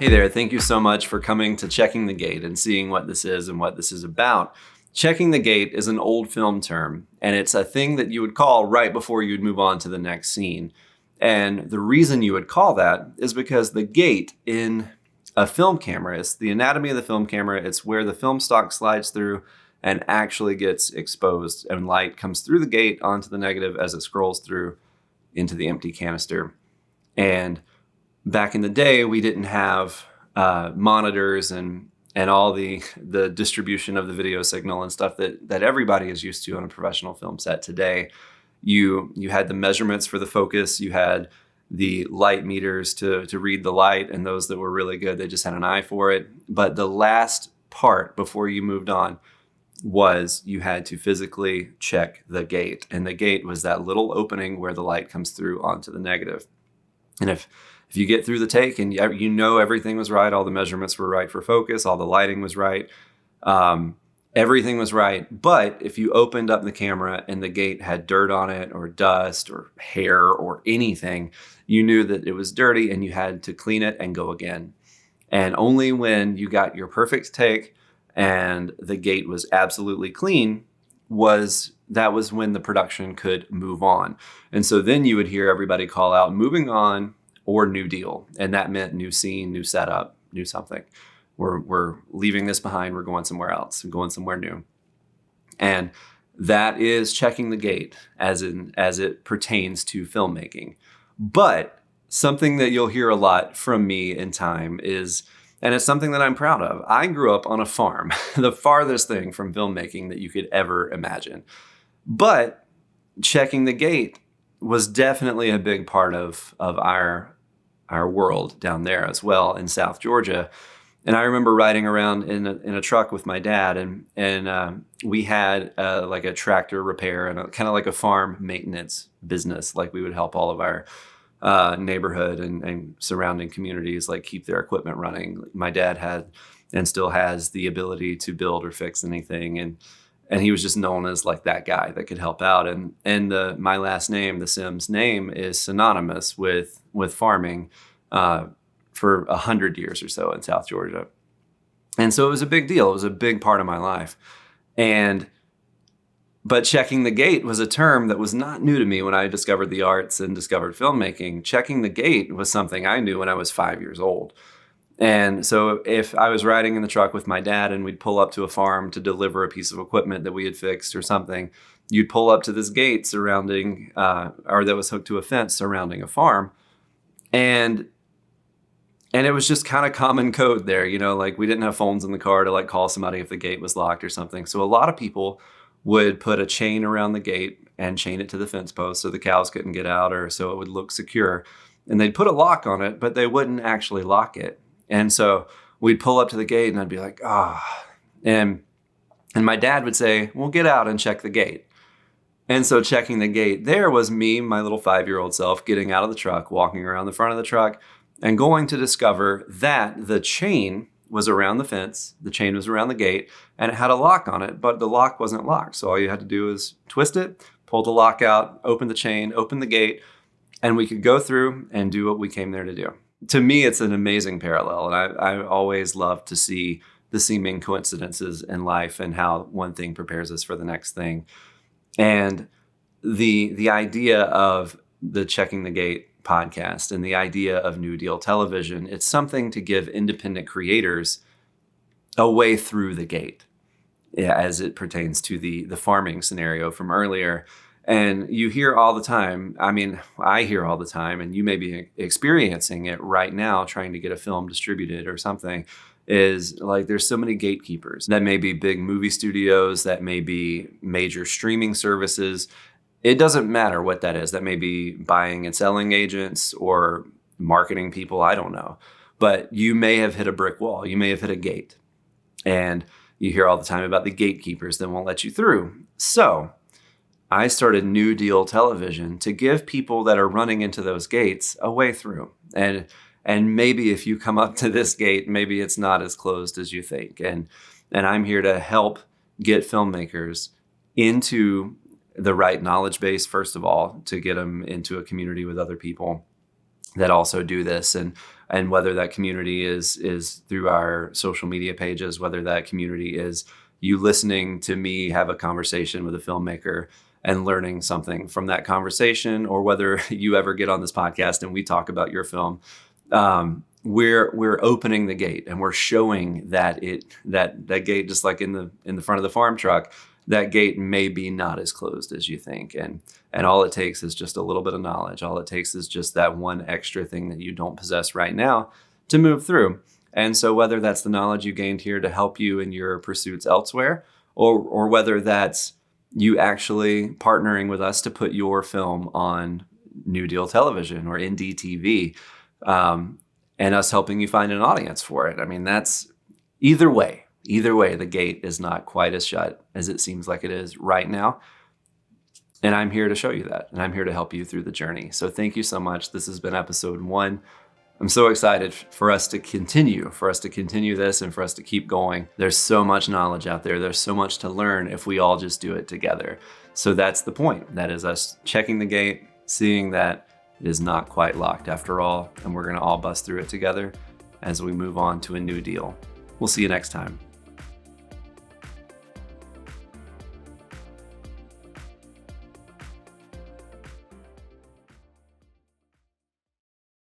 Hey there, thank you so much for coming to Checking the Gate and seeing what this is and what this is about. Checking the gate is an old film term, and it's a thing that you would call right before you'd move on to the next scene. And the reason you would call that is because the gate in a film camera is the anatomy of the film camera. It's where the film stock slides through and actually gets exposed, and light comes through the gate onto the negative as it scrolls through into the empty canister. And back in the day, we didn't have monitors and all the distribution of the video signal and stuff that everybody is used to on a professional film set today. You had the measurements for the focus, you had the light meters to read the light, and those that were really good, they just had an eye for it. But the last part before you moved on was you had to physically check the gate. And the gate was that little opening where the light comes through onto the negative. And if you get through the take and you know everything was right, all the measurements were right for focus, all the lighting was right, everything was right. But if you opened up the camera and the gate had dirt on it or dust or hair or anything, you knew that it was dirty and you had to clean it and go again. And only when you got your perfect take and the gate was absolutely clean was when the production could move on. And so then you would hear everybody call out moving on or new deal. And that meant new scene, new setup, new something. We're leaving this behind. We're going somewhere else. We're going somewhere new. And that is checking the gate as it pertains to filmmaking. But something that you'll hear a lot from me in time is, and it's something that I'm proud of, I grew up on a farm, the farthest thing from filmmaking that you could ever imagine. But checking the gate was definitely a big part of our world down there as well in South Georgia. And I remember riding around in a truck with my dad, and we had like a tractor repair and kind of like a farm maintenance business. Like we would help all of our neighborhood and surrounding communities like keep their equipment running. My dad had and still has the ability to build or fix anything, and he was just known as like that guy that could help out. And my last name, the Sims name, is synonymous with farming for 100 years or so in South Georgia. And so it was a big deal. It was a big part of my life. But checking the gate was a term that was not new to me when I discovered the arts and discovered filmmaking. Checking the gate was something I knew when I was 5 years old. And so if I was riding in the truck with my dad and we'd pull up to a farm to deliver a piece of equipment that we had fixed or something, you'd pull up to this gate surrounding, or that was hooked to a fence surrounding a farm. And it was just kind of common code there, like we didn't have phones in the car to like call somebody if the gate was locked or something. So a lot of people would put a chain around the gate and chain it to the fence post so the cows couldn't get out or so it would look secure. And they'd put a lock on it, but they wouldn't actually lock it. And so we'd pull up to the gate and I'd be like, and my dad would say, well, get out and check the gate. And so checking the gate there was me, my little 5-year-old self, getting out of the truck, walking around the front of the truck and going to discover that the chain was around the fence, the chain was around the gate, and it had a lock on it, but the lock wasn't locked. So all you had to do is twist it, pull the lock out, open the chain, open the gate, and we could go through and do what we came there to do. To me, it's an amazing parallel, and I always love to see the seeming coincidences in life and how one thing prepares us for the next thing. And the idea of the Checking the Gate podcast and the idea of New Deal television, it's something to give independent creators a way through the gate as it pertains to the farming scenario from earlier. And you hear all the time, I hear all the time, and you may be experiencing it right now trying to get a film distributed or something, is like there's so many gatekeepers. That may be big movie studios, that may be major streaming services. It doesn't matter what that is. That may be buying and selling agents or marketing people, I don't know. But you may have hit a brick wall. You may have hit a gate. And you hear all the time about the gatekeepers that won't let you through. So I started New Deal television to give people that are running into those gates a way through. And maybe if you come up to this gate, maybe it's not as closed as you think. And I'm here to help get filmmakers into the right knowledge base, first of all, to get them into a community with other people, that also do this, and whether that community is through our social media pages, whether that community is you listening to me have a conversation with a filmmaker and learning something from that conversation, or whether you ever get on this podcast and we talk about your film. We're opening the gate, and we're showing that that gate, just like in the front of the farm truck, that gate may be not as closed as you think. And all it takes is just a little bit of knowledge. All it takes is just that one extra thing that you don't possess right now to move through. And so whether that's the knowledge you gained here to help you in your pursuits elsewhere, or whether that's you actually partnering with us to put your film on New Deal Television or NDTV, and us helping you find an audience for it. I mean, that's either way, the gate is not quite as shut as it seems like it is right now. And I'm here to show you that. And I'm here to help you through the journey. So thank you so much. This has been episode 1. I'm so excited for us to continue this and for us to keep going. There's so much knowledge out there. There's so much to learn if we all just do it together. So that's the point. That is us checking the gate, seeing that it is not quite locked after all, and we're going to all bust through it together as we move on to a new deal. We'll see you next time.